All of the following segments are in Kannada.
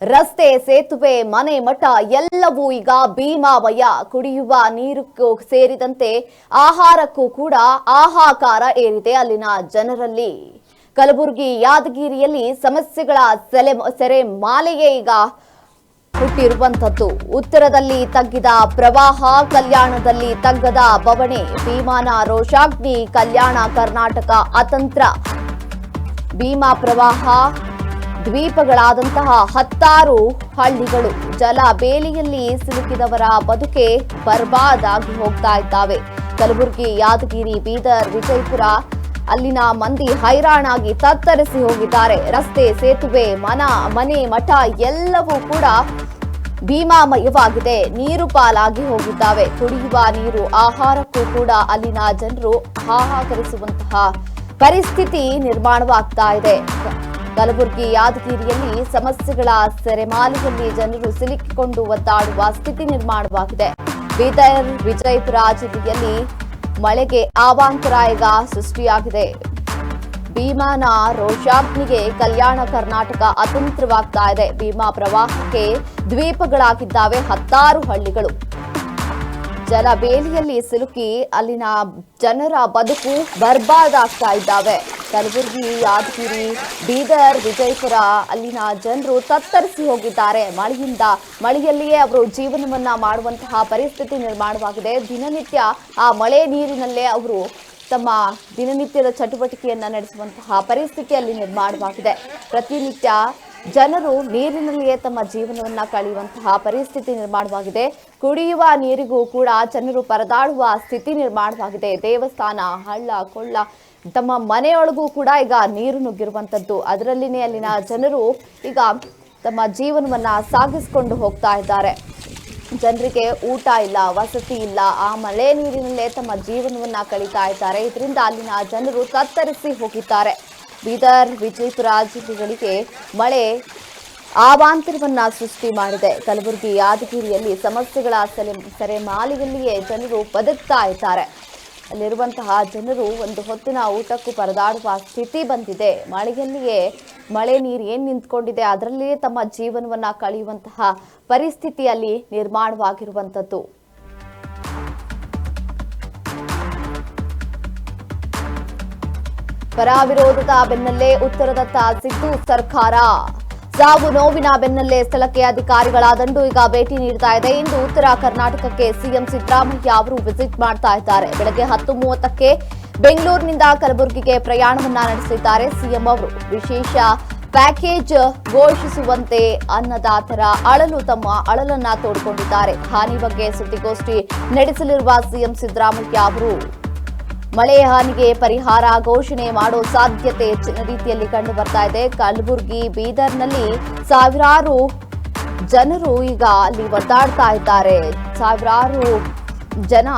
ರಸ್ತೆ ಸೇತುವೆ ಮನೆ ಮಠ ಎಲ್ಲವೂ ಈಗ ಭೀಮಾಮಯ. ಕುಡಿಯುವ ನೀರು ಸೇರಿದಂತೆ ಆಹಾರಕ್ಕೂ ಕೂಡ ಹಾಹಾಕಾರ ಏರಿದೆ ಅಲ್ಲಿನ ಜನರಲ್ಲಿ. ಕಲಬುರಗಿ ಯಾದಗಿರಿಯಲ್ಲಿ ಸಮಸ್ಯೆಗಳ ಸೆರೆ ಮಾಲೆಯೇ ಈಗ ಹುಟ್ಟಿರುವಂತದ್ದು. ಉತ್ತರದಲ್ಲಿ ತಗ್ಗಿದ ಪ್ರವಾಹ, ಕಲ್ಯಾಣದಲ್ಲಿ ತಗ್ಗದ ಬವಣೆ. ಭೀಮಾನ ರೋಷಾಗ್ನಿ, ಕಲ್ಯಾಣ ಕರ್ನಾಟಕ ಅತಂತ್ರ. ಭೀಮಾ ಪ್ರವಾಹ ದ್ವೀಪಗಳಾದಂತಹ 10 ಹಳ್ಳಿಗಳು ಜಲ ಬೇಲಿಯಲ್ಲಿ ಸಿಲುಕಿದವರ ಬದುಕೆ ಬರ್ಬಾದಾಗಿ ಹೋಗ್ತಾ ಇದ್ದಾವೆ. ಕಲಬುರಗಿ, ಯಾದಗಿರಿ, ಬೀದರ್, ವಿಜಯಪುರ ಅಲ್ಲಿನ ಮಂದಿ ಹೈರಾಣಾಗಿ ತತ್ತರಿಸಿ ಹೋಗಿದ್ದಾರೆ. ರಸ್ತೆ, ಸೇತುವೆ, ಮನೆ ಮಠ ಎಲ್ಲವೂ ಕೂಡ ಭೀಮಾಮಯವಾಗಿದೆ. ನೀರು ಪಾಲಾಗಿ ಹೋಗಿದ್ದಾವೆ. ಕುಡಿಯುವ ನೀರು, ಆಹಾರಕ್ಕೂ ಕೂಡ ಅಲ್ಲಿನ ಜನರು ಹಾಹಾಕರಿಸುವಂತಹ ಪರಿಸ್ಥಿತಿ ನಿರ್ಮಾಣವಾಗ್ತಾ ಇದೆ. ಕಲಬುರಗಿ ಯಾದಗಿರಿಯಲ್ಲಿ ಸಮಸ್ಯೆಗಳ ಸೆರೆಮಾಲೆಯಲ್ಲಿ ಜನರು ಸಿಲುಕಿಕೊಂಡು ಒದ್ದಾಡುವ ಸ್ಥಿತಿ ನಿರ್ಮಾಣವಾಗಿದೆ. ಬೀದರ್, ವಿಜಯಪುರ ಜಿಲ್ಲೆಯಲ್ಲಿ ಮಳೆಗೆ ಅವಾಂತರ ಈಗ ಸೃಷ್ಟಿಯಾಗಿದೆ. ಭೀಮಾನ ರೋಷಾಗ್ನಿಗೆ ಕಲ್ಯಾಣ ಕರ್ನಾಟಕ ಅತಂತ್ರವಾಗ್ತಾ ಇದೆ. ಭೀಮಾ ಪ್ರವಾಹಕ್ಕೆ ದ್ವೀಪಗಳಾಗಿದ್ದಾವೆ 10 ಹಳ್ಳಿಗಳು. ಜಲಬೇಲಿಯಲ್ಲಿ ಸಿಲುಕಿ ಅಲ್ಲಿನ ಜನರ ಬದುಕು ಬರ್ಬಾದಾಗ್ತಾ ಇದ್ದಾವೆ. ಕಲಬುರಗಿ, ಯಾದಗಿರಿ, ಬೀದರ್, ವಿಜಯಪುರ ಅಲ್ಲಿನ ಜನರು ತತ್ತರಿಸಿ ಹೋಗಿದ್ದಾರೆ. ಮಳೆಯಲ್ಲಿಯೇ ಅವರು ಜೀವನವನ್ನ ಮಾಡುವಂತಹ ಪರಿಸ್ಥಿತಿ ನಿರ್ಮಾಣವಾಗಿದೆ. ದಿನನಿತ್ಯ ಆ ಮಳೆ ನೀರಿನಲ್ಲೇ ಅವರು ತಮ್ಮ ದಿನನಿತ್ಯದ ಚಟುವಟಿಕೆಯನ್ನ ನಡೆಸುವಂತಹ ಪರಿಸ್ಥಿತಿ ಅಲ್ಲಿ ನಿರ್ಮಾಣವಾಗಿದೆ. ಪ್ರತಿನಿತ್ಯ ಜನರು ನೀರಿನಲ್ಲಿಯೇ ತಮ್ಮ ಜೀವನವನ್ನ ಕಳೆಯುವಂತಹ ಪರಿಸ್ಥಿತಿ ನಿರ್ಮಾಣವಾಗಿದೆ. ಕುಡಿಯುವ ನೀರಿಗೂ ಕೂಡ ಜನರು ಪರದಾಡುವ ಸ್ಥಿತಿ ನಿರ್ಮಾಣವಾಗಿದೆ. ದೇವಸ್ಥಾನ, ಹಳ್ಳ ಕೊಳ್ಳ, ತಮ್ಮ ಮನೆಯೊಳಗೂ ಕೂಡ ಈಗ ನೀರು ನುಗ್ಗಿರುವಂತದ್ದು. ಅದರಲ್ಲಿನೇ ಅಲ್ಲಿನ ಜನರು ಈಗ ತಮ್ಮ ಜೀವನವನ್ನ ಸಾಗಿಸಿಕೊಂಡು ಹೋಗ್ತಾ ಇದ್ದಾರೆ. ಜನರಿಗೆ ಊಟ ಇಲ್ಲ, ವಸತಿ ಇಲ್ಲ, ಆ ಮಳೆ ನೀರಿನಲ್ಲೇ ತಮ್ಮ ಜೀವನವನ್ನ ಕಳೀತಾ ಇದ್ದಾರೆ. ಇದರಿಂದ ಅಲ್ಲಿನ ಜನರು ತತ್ತರಿಸಿ ಹೋಗಿದ್ದಾರೆ. ಬೀದರ್, ವಿಜಯಪುರ ಜಿಲ್ಲೆಗಳಿಗೆ ಮಳೆ ಅವಾಂತರವನ್ನ ಸೃಷ್ಟಿ ಮಾಡಿದೆ. ಕಲಬುರಗಿ, ಯಾದಗಿರಿಯಲ್ಲಿ ಸಮಸ್ಯೆಗಳ ಸೆರೆಮಾಲೆಯಲ್ಲಿಯೇ ಜನರು ಬದುಕ್ತಾ ಇದ್ದಾರೆ. ಅಲ್ಲಿರುವಂತಹ ಜನರು ಒಂದು ಹೊತ್ತಿನ ಊಟಕ್ಕೂ ಪರದಾಡುವ ಸ್ಥಿತಿ ಬಂದಿದೆ. ಮಳೆಯಲ್ಲಿಯೇ ಮಳೆ ನೀರು ಏನ್ ನಿಂತ್ಕೊಂಡಿದೆ ಅದರಲ್ಲಿಯೇ ತಮ್ಮ ಜೀವನವನ್ನ ಕಳೆಯುವಂತಹ ಪರಿಸ್ಥಿತಿಯಲ್ಲಿ ನಿರ್ಮಾಣವಾಗಿರುವಂತದ್ದು. ಪರ ವಿರೋಧದ ಬೆನ್ನಲ್ಲೇ ಉತ್ತರದತ್ತ ಸಿದ್ದು ಸರ್ಕಾರ. ಸಾವು ನೋವಿನ ಬೆನ್ನಲ್ಲೇ ಸ್ಥಳಕ್ಕೆ ಅಧಿಕಾರಿಗಳ ದಂಡು ಈಗ ಭೇಟಿ ನೀಡ್ತಾ ಇದೆ. ಇಂದು ಉತ್ತರ ಕರ್ನಾಟಕಕ್ಕೆ ಸಿಎಂ ಸಿದ್ದರಾಮಯ್ಯ ಅವರು ವಿಸಿಟ್ ಮಾಡ್ತಾ ಇದ್ದಾರೆ. ಬೆಳಗ್ಗೆ 10:30ಕ್ಕೆ ಬೆಂಗಳೂರಿನಿಂದ ಕಲಬುರಗಿಗೆ ಪ್ರಯಾಣವನ್ನ ನಡೆಸಲಿದ್ದಾರೆ ಸಿಎಂ ಅವರು. ವಿಶೇಷ ಪ್ಯಾಕೇಜ್ ಘೋಷಿಸುವಂತೆ ಅನ್ನದಾತರ ತಮ್ಮ ಅಳಲನ್ನ ತೋಡಿಕೊಂಡಿದ್ದಾರೆ. ಹಾನಿ ಬಗ್ಗೆ ಸುದ್ದಿಗೋಷ್ಠಿ ನಡೆಸಲಿರುವ ಸಿಎಂ ಸಿದ್ದರಾಮಯ್ಯ ಅವರು ಮಳೆ ಹಾನಿಗೆ ಪರಿಹಾರ ಘೋಷಣೆ ಮಾಡೋ ಸಾಧ್ಯತೆ ಹೆಚ್ಚಿನ ರೀತಿಯಲ್ಲಿ ಕಂಡು ಬರ್ತಾ ಇದೆ. ಕಲಬುರಗಿ, ಬೀದರ್ನಲ್ಲಿ ಸಾವಿರಾರು ಜನರು ಈಗ ಅಲ್ಲಿ ಒದ್ದಾಡ್ತಾ ಇದ್ದಾರೆ. ಸಾವಿರಾರು ಜನ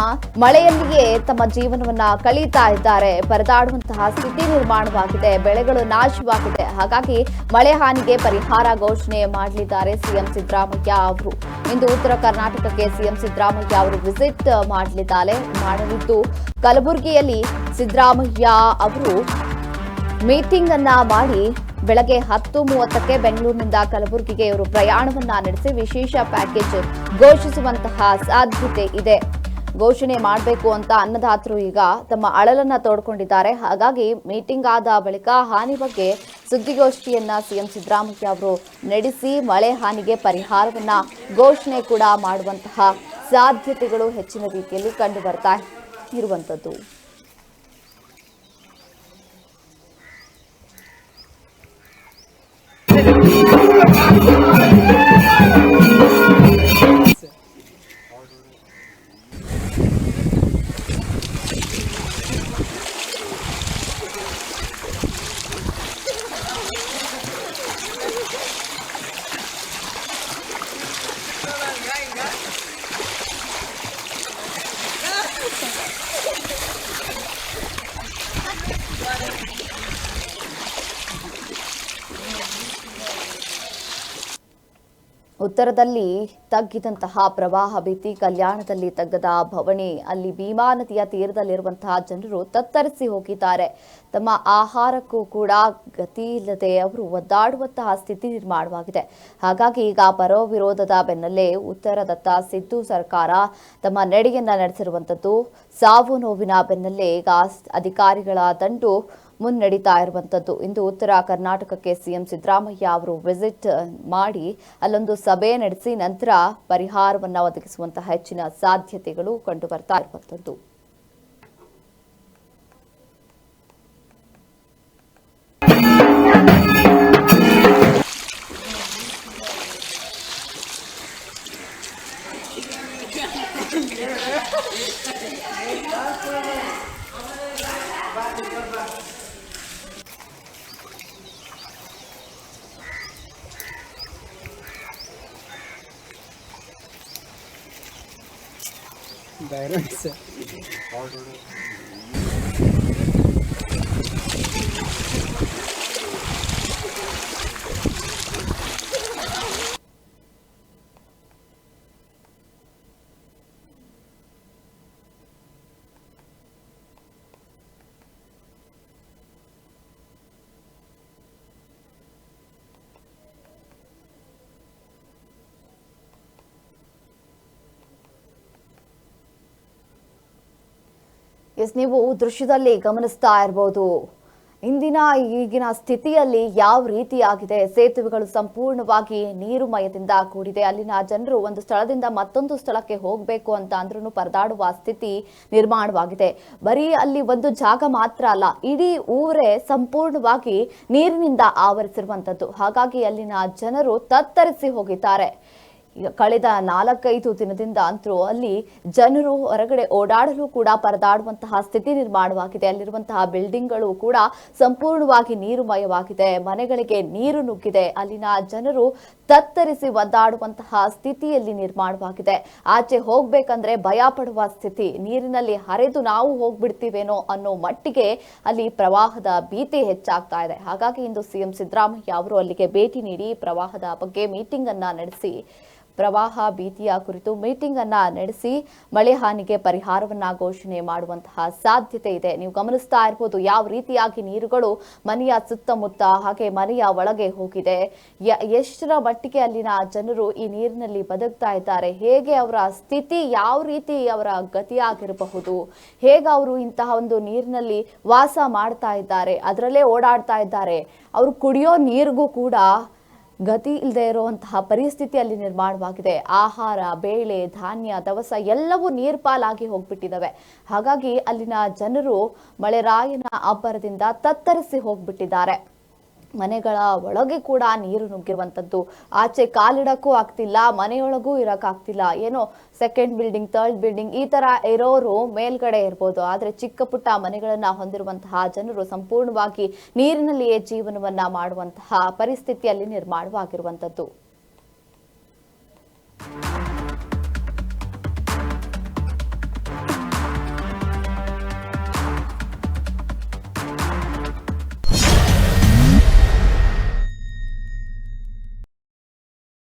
ಮಳೆಯಲ್ಲಿಯೇ ತಮ್ಮ ಜೀವನವನ್ನ ಕಳೀತಾ ಇದ್ದಾರೆ. ಪರದಾಡುವಂತಹ ಸ್ಥಿತಿ ನಿರ್ಮಾಣವಾಗಿದೆ. ಬೆಳೆಗಳು ನಾಶವಾಗಿದೆ. ಹಾಗಾಗಿ ಮಳೆ ಹಾನಿಗೆ ಪರಿಹಾರ ಘೋಷಣೆ ಮಾಡಲಿದ್ದಾರೆ ಸಿಎಂ ಸಿದ್ದರಾಮಯ್ಯ ಅವರು. ಇಂದು ಉತ್ತರ ಕರ್ನಾಟಕಕ್ಕೆ ಸಿಎಂ ಸಿದ್ದರಾಮಯ್ಯ ಅವರು ವಿಸಿಟ್ ಮಾಡಲಿದ್ದು ಕಲಬುರಗಿಯಲ್ಲಿ ಸಿದ್ದರಾಮಯ್ಯ ಅವರು ಮೀಟಿಂಗ್ ಅನ್ನ ಮಾಡಿ ಬೆಳಗ್ಗೆ 10:30ಕ್ಕೆ ಬೆಂಗಳೂರಿನಿಂದ ಕಲಬುರಗಿಗೆ ಇವರು ಪ್ರಯಾಣವನ್ನ ನಡೆಸಿ ವಿಶೇಷ ಪ್ಯಾಕೇಜ್ ಘೋಷಿಸುವಂತಹ ಸಾಧ್ಯತೆ ಇದೆ. ಘೋಷಣೆ ಮಾಡಬೇಕು ಅಂತ ಅನ್ನದಾತರು ಈಗ ತಮ್ಮ ಅಳಲನ್ನ ತೋಡ್ಕೊಂಡಿದ್ದಾರೆ. ಹಾಗಾಗಿ ಮೀಟಿಂಗ್ ಆದ ಬಳಿಕ ಹಾನಿ ಬಗ್ಗೆ ಸುದ್ದಿಗೋಷ್ಠಿಯನ್ನ ಸಿಎಂ ಸಿದ್ದರಾಮಯ್ಯ ಅವರು ನಡೆಸಿ ಮಳೆ ಹಾನಿಗೆ ಪರಿಹಾರವನ್ನ ಘೋಷಣೆ ಕೂಡ ಮಾಡುವಂತಹ ಸಾಧ್ಯತೆಗಳು ಹೆಚ್ಚಿನ ರೀತಿಯಲ್ಲಿ ಕಂಡು ಬರ್ತಾ ಇರುವಂತದ್ದು. ಉತ್ತರದಲ್ಲಿ ತಗ್ಗಿದಂತಹ ಪ್ರವಾಹ ಭೀತಿ, ಕಲ್ಯಾಣದಲ್ಲಿ ತಗ್ಗದ ಭವಣಿ, ಅಲ್ಲಿ ಭೀಮಾ ನದಿಯ ತೀರದಲ್ಲಿರುವಂತಹ ಜನರು ತತ್ತರಿಸಿ ಹೋಗಿದ್ದಾರೆ. ತಮ್ಮ ಆಹಾರಕ್ಕೂ ಕೂಡ ಗತಿ ಇಲ್ಲದೆ ಅವರು ಒದ್ದಾಡುವಂತಹ ಸ್ಥಿತಿ ನಿರ್ಮಾಣವಾಗಿದೆ. ಹಾಗಾಗಿ ಈಗ ಪರೋ ವಿರೋಧದ ಬೆನ್ನಲ್ಲೇ ಉತ್ತರದತ್ತ ಸಿದ್ದು ಸರ್ಕಾರ ತಮ್ಮ ನಡೆಯನ್ನ ನಡೆಸಿರುವಂಥದ್ದು. ಸಾವು ನೋವಿನ ಬೆನ್ನಲ್ಲೇ ಈಗ ಅಧಿಕಾರಿಗಳ ದಂಡು ಮುನ್ನಡೀತಾ ಇರುವಂತದ್ದು. ಇಂದು ಉತ್ತರ ಕರ್ನಾಟಕಕ್ಕೆ ಸಿಎಂ ಸಿದ್ದರಾಮಯ್ಯ ಅವರು ವಿಸಿಟ್ ಮಾಡಿ ಅಲ್ಲೊಂದು ಸಭೆ ನಡೆಸಿ ನಂತರ ಪರಿಹಾರವನ್ನು ಒದಗಿಸುವಂತಹ ಹೆಚ್ಚಿನ ಸಾಧ್ಯತೆಗಳು ಕಂಡು ಬರ್ತಾ ಇರುವಂತದ್ದು. ನೀವು ದೃಶ್ಯದಲ್ಲಿ ಗಮನಿಸ್ತಾ ಇರಬಹುದು ಇಂದಿನ ಈಗಿನ ಸ್ಥಿತಿಯಲ್ಲಿ ಯಾವ ರೀತಿಯಾಗಿದೆ. ಸೇತುವೆಗಳು ಸಂಪೂರ್ಣವಾಗಿ ನೀರುಮಯದಿಂದ ಕೂಡಿದೆ. ಅಲ್ಲಿನ ಜನರು ಒಂದು ಸ್ಥಳದಿಂದ ಮತ್ತೊಂದು ಸ್ಥಳಕ್ಕೆ ಹೋಗಬೇಕು ಅಂತ ಅಂದ್ರೂ ಪರದಾಡುವ ಸ್ಥಿತಿ ನಿರ್ಮಾಣವಾಗಿದೆ. ಬರೀ ಅಲ್ಲಿ ಒಂದು ಜಾಗ ಮಾತ್ರ ಅಲ್ಲ, ಇಡೀ ಊರೇ ಸಂಪೂರ್ಣವಾಗಿ ನೀರಿನಿಂದ ಆವರಿಸಿರುವಂತದ್ದು. ಹಾಗಾಗಿ ಅಲ್ಲಿನ ಜನರು ತತ್ತರಿಸಿ ಹೋಗಿದ್ದಾರೆ. ಕಳೆದ 4-5 ದಿನದಿಂದ ಅಂತೂ ಅಲ್ಲಿ ಜನರು ಹೊರಗಡೆ ಓಡಾಡಲು ಕೂಡ ಪರದಾಡುವಂತಹ ಸ್ಥಿತಿ ನಿರ್ಮಾಣವಾಗಿದೆ. ಅಲ್ಲಿರುವಂತಹ ಬಿಲ್ಡಿಂಗ್ಗಳು ಕೂಡ ಸಂಪೂರ್ಣವಾಗಿ ನೀರುಮಯವಾಗಿದೆ. ಮನೆಗಳಿಗೆ ನೀರು ನುಗ್ಗಿದೆ. ಅಲ್ಲಿನ ಜನರು ತತ್ತರಿಸಿ ಒದ್ದಾಡುವಂತಹ ಸ್ಥಿತಿಯಲ್ಲಿ ನಿರ್ಮಾಣವಾಗಿದೆ. ಆಚೆ ಹೋಗ್ಬೇಕಂದ್ರೆ ಭಯ ಪಡುವ ಸ್ಥಿತಿ. ನೀರಿನಲ್ಲಿ ಹರಿದು ನಾವು ಹೋಗ್ಬಿಡ್ತೀವೇನೋ ಅನ್ನೋ ಮಟ್ಟಿಗೆ ಅಲ್ಲಿ ಪ್ರವಾಹದ ಭೀತಿ ಹೆಚ್ಚಾಗ್ತಾ ಇದೆ. ಹಾಗಾಗಿ ಇಂದು ಸಿಎಂ ಸಿದ್ದರಾಮಯ್ಯ ಅವರು ಅಲ್ಲಿಗೆ ಭೇಟಿ ನೀಡಿ ಪ್ರವಾಹದ ಬಗ್ಗೆ ಮೀಟಿಂಗ್ ಅನ್ನ ನಡೆಸಿ ಪ್ರವಾಹ ಭೀತಿಯ ಕುರಿತು ಮೀಟಿಂಗ್ ಅನ್ನ ನಡೆಸಿ ಮಳೆ ಹಾನಿಗೆ ಪರಿಹಾರವನ್ನ ಘೋಷಣೆ ಮಾಡುವಂತಹ ಸಾಧ್ಯತೆ ಇದೆ. ನೀವು ಗಮನಿಸ್ತಾ ಇರಬಹುದು ಯಾವ ರೀತಿಯಾಗಿ ನೀರುಗಳು ಮನೆಯ ಸುತ್ತಮುತ್ತ ಹಾಗೆ ಮನೆಯ ಒಳಗೆ ಹೋಗಿದೆ. ಎಷ್ಟರ ಮಟ್ಟಿಗೆ ಅಲ್ಲಿನ ಜನರು ಈ ನೀರಿನಲ್ಲಿ ಬದುಕ್ತಾ ಇದ್ದಾರೆ, ಹೇಗೆ ಅವರ ಸ್ಥಿತಿ, ಯಾವ ರೀತಿ ಅವರ ಗತಿಯಾಗಿರಬಹುದು, ಹೇಗೆ ಅವರು ಇಂತಹ ಒಂದು ನೀರಿನಲ್ಲಿ ವಾಸ ಮಾಡ್ತಾ ಇದ್ದಾರೆ, ಅದರಲ್ಲೇ ಓಡಾಡ್ತಾ ಇದ್ದಾರೆ. ಅವರು ಕುಡಿಯೋ ನೀರಿಗೂ ಕೂಡ ಗತಿ ಇಲ್ಲದೆ ಇರುವಂತಹ ಪರಿಸ್ಥಿತಿ ಅಲ್ಲಿ ನಿರ್ಮಾಣವಾಗಿದೆ. ಆಹಾರ, ಬೇಳೆ, ಧಾನ್ಯ, ದವಸ ಎಲ್ಲವೂ ನೀರ್ಪಾಲಾಗಿ ಹೋಗ್ಬಿಟ್ಟಿದ್ದಾವೆ. ಹಾಗಾಗಿ ಅಲ್ಲಿನ ಜನರು ಮಳೆರಾಯನ ಅಬ್ಬರದಿಂದ ತತ್ತರಿಸಿ ಹೋಗ್ಬಿಟ್ಟಿದ್ದಾರೆ. ಮನೆಗಳ ಒಳಗೆ ಕೂಡ ನೀರು ನುಗ್ಗಿರುವಂತದ್ದು. ಆಚೆ ಕಾಲಿಡಕ್ಕೂ ಆಗ್ತಿಲ್ಲ, ಮನೆಯೊಳಗೂ ಇರಕ್ಕಾಗ್ತಿಲ್ಲ. ಏನೋ ಸೆಕೆಂಡ್ ಬಿಲ್ಡಿಂಗ್, ಥರ್ಡ್ ಬಿಲ್ಡಿಂಗ್ ಈ ತರ ಇರೋರು ಮೇಲ್ಗಡೆ ಇರ್ಬೋದು, ಆದ್ರೆ ಚಿಕ್ಕ ಪುಟ್ಟ ಮನೆಗಳನ್ನ ಹೊಂದಿರುವಂತಹ ಜನರು ಸಂಪೂರ್ಣವಾಗಿ ನೀರಿನಲ್ಲಿಯೇ ಜೀವನವನ್ನ ಮಾಡುವಂತಹ ಪರಿಸ್ಥಿತಿಯಲ್ಲಿ ನಿರ್ಮಾಣವಾಗಿರುವಂತದ್ದು.